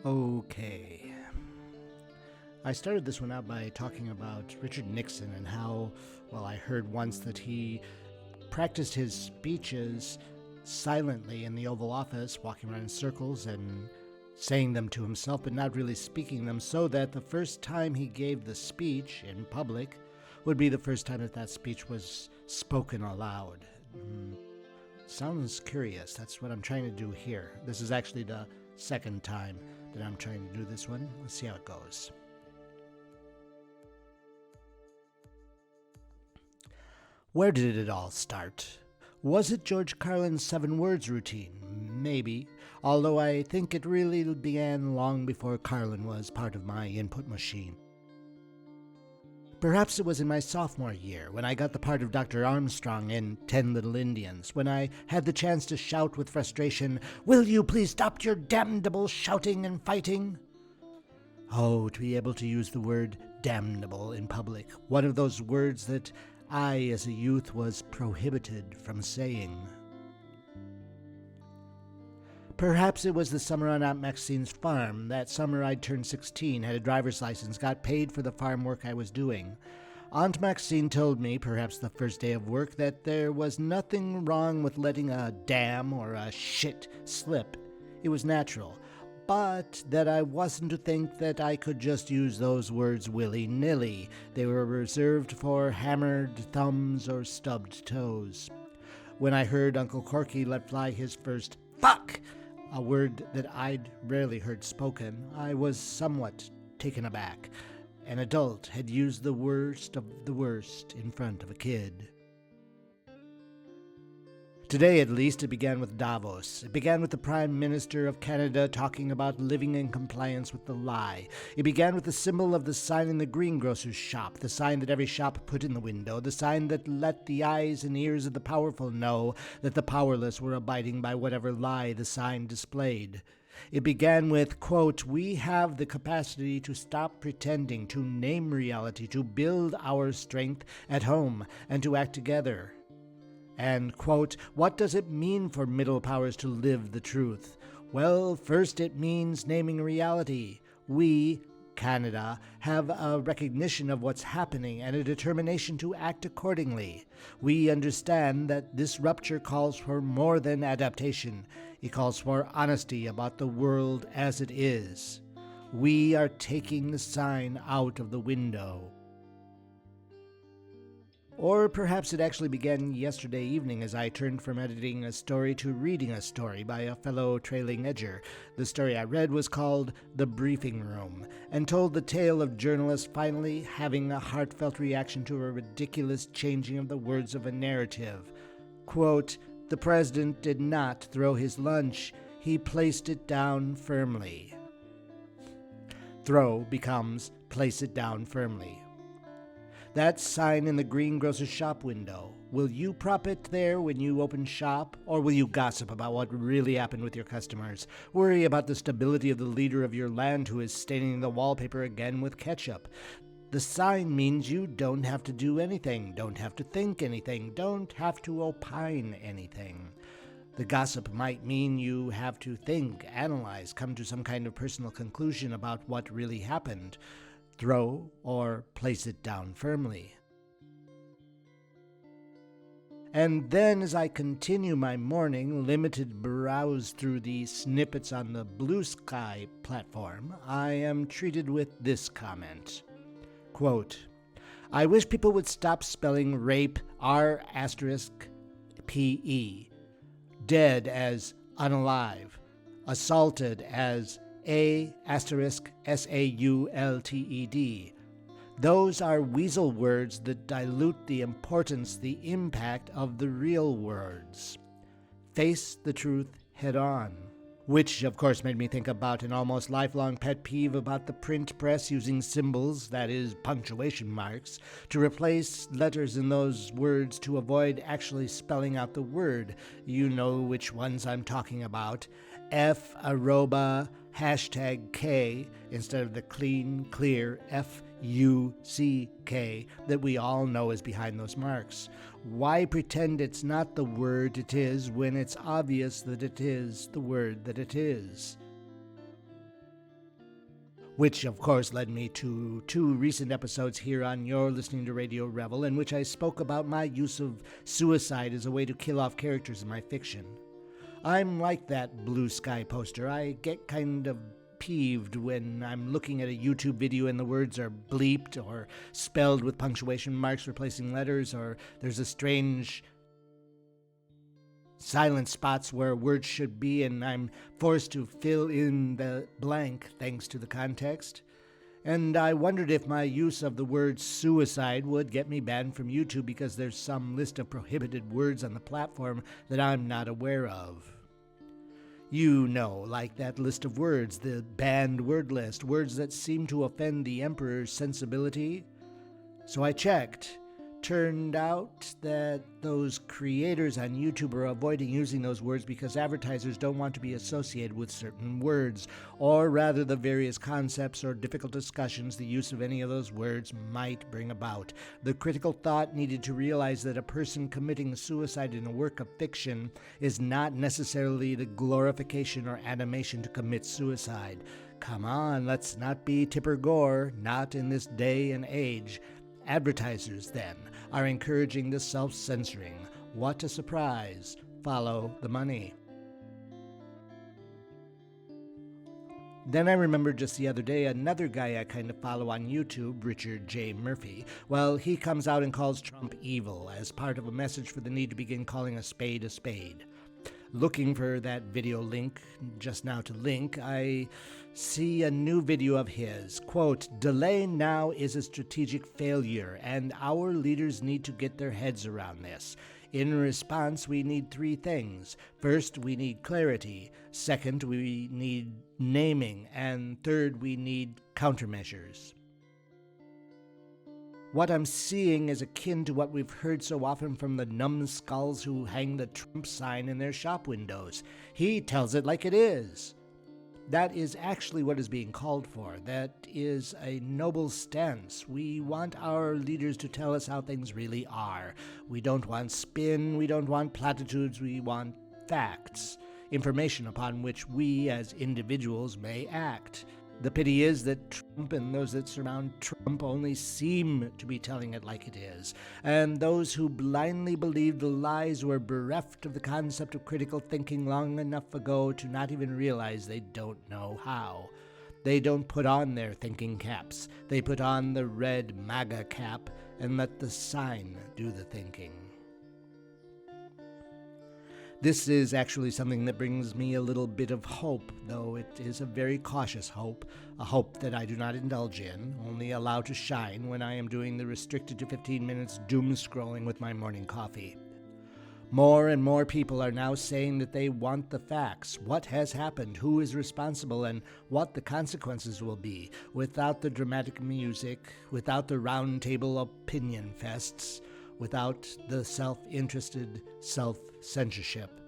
Okay. I started this one out by talking about Richard Nixon and how, well, I heard once that he practiced his speeches silently in the Oval Office, walking around in circles and saying them to himself, but not really speaking them, so that the first time he gave the speech in public would be the first time that speech was spoken aloud. Sounds curious. That's what I'm trying to do here. This is actually the second time that I'm trying to do this one. Let's see how it goes. Where did it all start? Was it George Carlin's 7 words routine? Maybe, although I think it really began long before Carlin was part of my input machine. Perhaps it was in my sophomore year, when I got the part of Dr. Armstrong in 10 Little Indians, when I had the chance to shout with frustration, "Will you please stop your damnable shouting and fighting?" Oh, to be able to use the word damnable in public, one of those words that I, as a youth, was prohibited from saying. Perhaps it was the summer on Aunt Maxine's farm. That summer I'd turned 16, had a driver's license, got paid for the farm work I was doing. Aunt Maxine told me, perhaps the first day of work, that there was nothing wrong with letting a damn or a shit slip. It was natural. But that I wasn't to think that I could just use those words willy-nilly. They were reserved for hammered thumbs or stubbed toes. When I heard Uncle Corky let fly his first fuck, a word that I'd rarely heard spoken, I was somewhat taken aback. An adult had used the worst of the worst in front of a kid. Today, at least, it began with Davos. It began with the Prime Minister of Canada talking about living in compliance with the lie. It began with the symbol of the sign in the greengrocer's shop, the sign that every shop put in the window, the sign that let the eyes and ears of the powerful know that the powerless were abiding by whatever lie the sign displayed. It began with, quote, "We have the capacity to stop pretending, to name reality, to build our strength at home, and to act together." And, quote, "What does it mean for middle powers to live the truth? Well, first it means naming reality. We, Canada, have a recognition of what's happening and a determination to act accordingly. We understand that this rupture calls for more than adaptation. It calls for honesty about the world as it is. We are taking the sign out of the window." Or perhaps it actually began yesterday evening as I turned from editing a story to reading a story by a fellow trailing edger. The story I read was called The Briefing Room, and told the tale of journalists finally having a heartfelt reaction to a ridiculous changing of the words of a narrative. Quote, "The president did not throw his lunch, he placed it down firmly." Throw becomes place it down firmly. That sign in the greengrocer's shop window, will you prop it there when you open shop, or will you gossip about what really happened with your customers? Worry about the stability of the leader of your land who is staining the wallpaper again with ketchup? The sign means you don't have to do anything, don't have to think anything, don't have to opine anything. The gossip might mean you have to think, analyze, come to some kind of personal conclusion about what really happened. Throw or place it down firmly. And then, as I continue my morning limited browse through the snippets on the Blue Sky platform, I am treated with this comment. Quote, "I wish people would stop spelling rape R*PE, dead as unalive, assaulted as A*SAULTED. Those are weasel words that dilute the importance, the impact of the real words. Face the truth head on." Which, of course, made me think about an almost lifelong pet peeve about the print press using symbols, that is, punctuation marks, to replace letters in those words to avoid actually spelling out the word. You know which ones I'm talking about. F arroba hashtag K instead of the clean, clear F-U-C-K that we all know is behind those marks? Why pretend it's not the word it is when it's obvious that it is the word that it is? Which, of course, led me to 2 recent episodes here on You're Listening to Radio Revel, in which I spoke about my use of suicide as a way to kill off characters in my fiction. I'm like that blue sky poster. I get kind of peeved when I'm looking at a YouTube video and the words are bleeped or spelled with punctuation marks replacing letters, or there's a strange silent spots where words should be and I'm forced to fill in the blank thanks to the context. And I wondered if my use of the word suicide would get me banned from YouTube because there's some list of prohibited words on the platform that I'm not aware of. You know, like that list of words, the banned word list, words that seem to offend the Emperor's sensibility. So I checked. Turned out that those creators on YouTube are avoiding using those words because advertisers don't want to be associated with certain words, or rather the various concepts or difficult discussions the use of any of those words might bring about. The critical thought needed to realize that a person committing suicide in a work of fiction is not necessarily the glorification or animation to commit suicide. Come on, let's not be Tipper Gore, not in this day and age. Advertisers, then, are encouraging the self-censoring. What a surprise. Follow the money. Then I remembered just the other day another guy I kind of follow on YouTube, Richard J. Murphy. Well, he comes out and calls Trump evil as part of a message for the need to begin calling a spade a spade. Looking for that video link just now to link, I see a new video of his. Quote, "Delay now is a strategic failure, and our leaders need to get their heads around this. In response, we need 3 things. First, we need clarity. Second, we need naming. And third, we need countermeasures." What I'm seeing is akin to what we've heard so often from the knumb-skulls who hang the Trump sign in their shop windows. He tells it like it is. That is actually what is being called for. That is a noble stance. We want our leaders to tell us how things really are. We don't want spin, we don't want platitudes, we want facts, information upon which we as individuals may act. The pity is that Trump and those that surround Trump only seem to be telling it like it is, and those who blindly believe the lies were bereft of the concept of critical thinking long enough ago to not even realize they don't know how. They don't put on their thinking caps. They put on the red MAGA cap and let the sign do the thinking. This is actually something that brings me a little bit of hope, though it is a very cautious hope, a hope that I do not indulge in, only allow to shine when I am doing the restricted to 15 minutes doom scrolling with my morning coffee. More and more people are now saying that they want the facts, what has happened, who is responsible, and what the consequences will be, without the dramatic music, without the round-table opinion fests, without the self-interested self-censorship.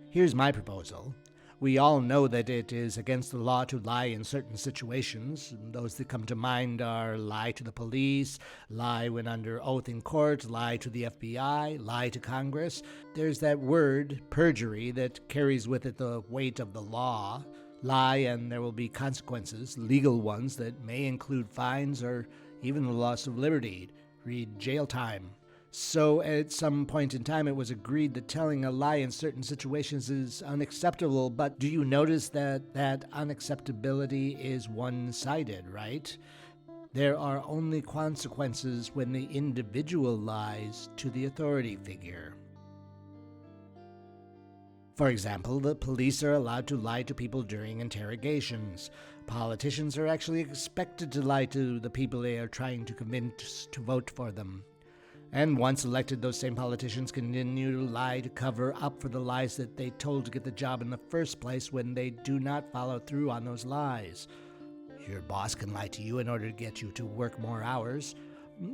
Here's my proposal. We all know that it is against the law to lie in certain situations. Those that come to mind are lie to the police, lie when under oath in court, lie to the FBI, lie to Congress. There's that word, perjury, that carries with it the weight of the law. Lie and there will be consequences, legal ones that may include fines or even the loss of liberty. Read jail time. So at some point in time it was agreed that telling a lie in certain situations is unacceptable, but do you notice that that unacceptability is one-sided, right? There are only consequences when the individual lies to the authority figure. For example, the police are allowed to lie to people during interrogations. Politicians are actually expected to lie to the people they are trying to convince to vote for them. And once elected, those same politicians continue to lie to cover up for the lies that they told to get the job in the first place when they do not follow through on those lies. Your boss can lie to you in order to get you to work more hours.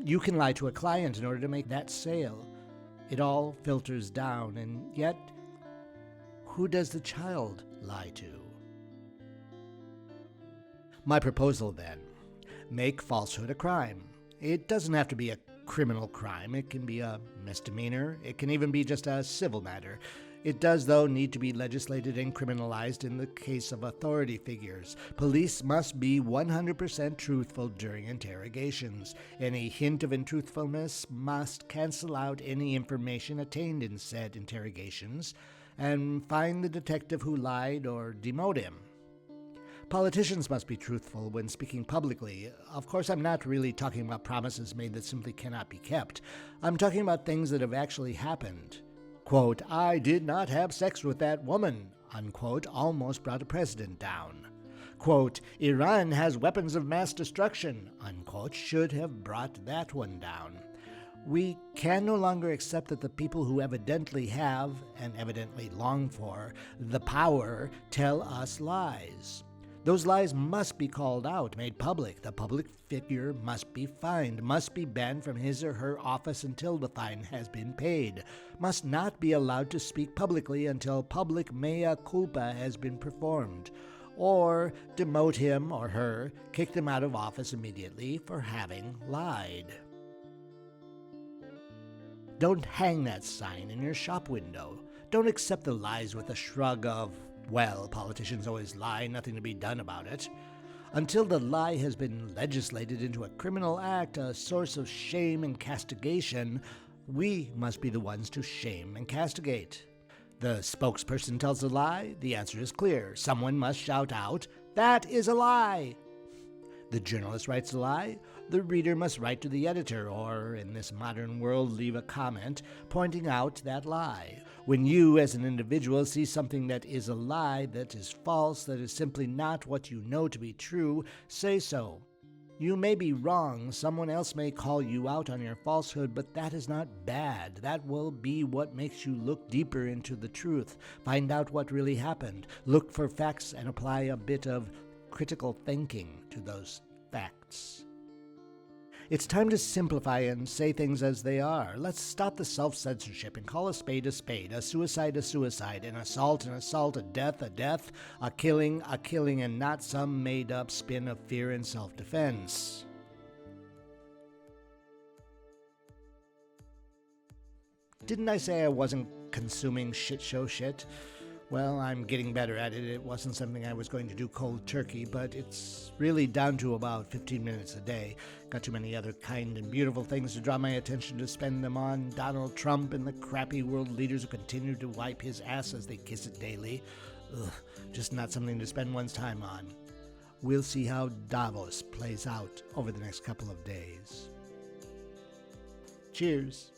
You can lie to a client in order to make that sale. It all filters down, and yet, who does the child lie to. My proposal, then, make falsehood a crime. It doesn't have to be a criminal crime. It can be a misdemeanor. It can even be just a civil matter. It does, though, need to be legislated and criminalized in the case of authority figures. Police must be 100% truthful during interrogations. Any hint of untruthfulness must cancel out any information attained in said interrogations and find the detective who lied or demote him. Politicians must be truthful when speaking publicly. Of course, I'm not really talking about promises made that simply cannot be kept. I'm talking about things that have actually happened. Quote, "I did not have sex with that woman," unquote, almost brought a president down. Quote, "Iran has weapons of mass destruction," unquote, should have brought that one down. We can no longer accept that the people who evidently have, and evidently long for, the power tell us lies. Those lies must be called out, made public. The public figure must be fined, must be banned from his or her office until the fine has been paid, must not be allowed to speak publicly until public mea culpa has been performed, or demote him or her, kick them out of office immediately for having lied. Don't hang that sign in your shop window. Don't accept the lies with a shrug of, "Well, politicians always lie, nothing to be done about it." Until the lie has been legislated into a criminal act, a source of shame and castigation, we must be the ones to shame and castigate. The spokesperson tells a lie, the answer is clear. Someone must shout out, "That is a lie!" The journalist writes a lie, the reader must write to the editor, or, in this modern world, leave a comment pointing out that lie. When you, as an individual, see something that is a lie, that is false, that is simply not what you know to be true, say so. You may be wrong, someone else may call you out on your falsehood, but that is not bad. That will be what makes you look deeper into the truth, find out what really happened, look for facts, and apply a bit of critical thinking to those facts. It's time to simplify and say things as they are. Let's stop the self-censorship and call a spade, a suicide, an assault, a death, a killing, and not some made-up spin of fear and self-defense. Didn't I say I wasn't consuming shit show shit? Well, I'm getting better at it. It wasn't something I was going to do cold turkey, but it's really down to about 15 minutes a day. Got too many other kind and beautiful things to draw my attention to spend them on. Donald Trump and the crappy world leaders who continue to wipe his ass as they kiss it daily. Ugh, just not something to spend one's time on. We'll see how Davos plays out over the next couple of days. Cheers.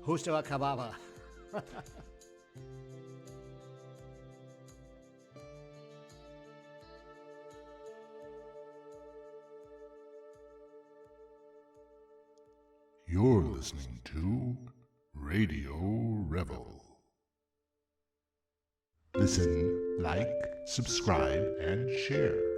Justo acababa. You're listening to Radio Revel. Listen, like, subscribe, and share.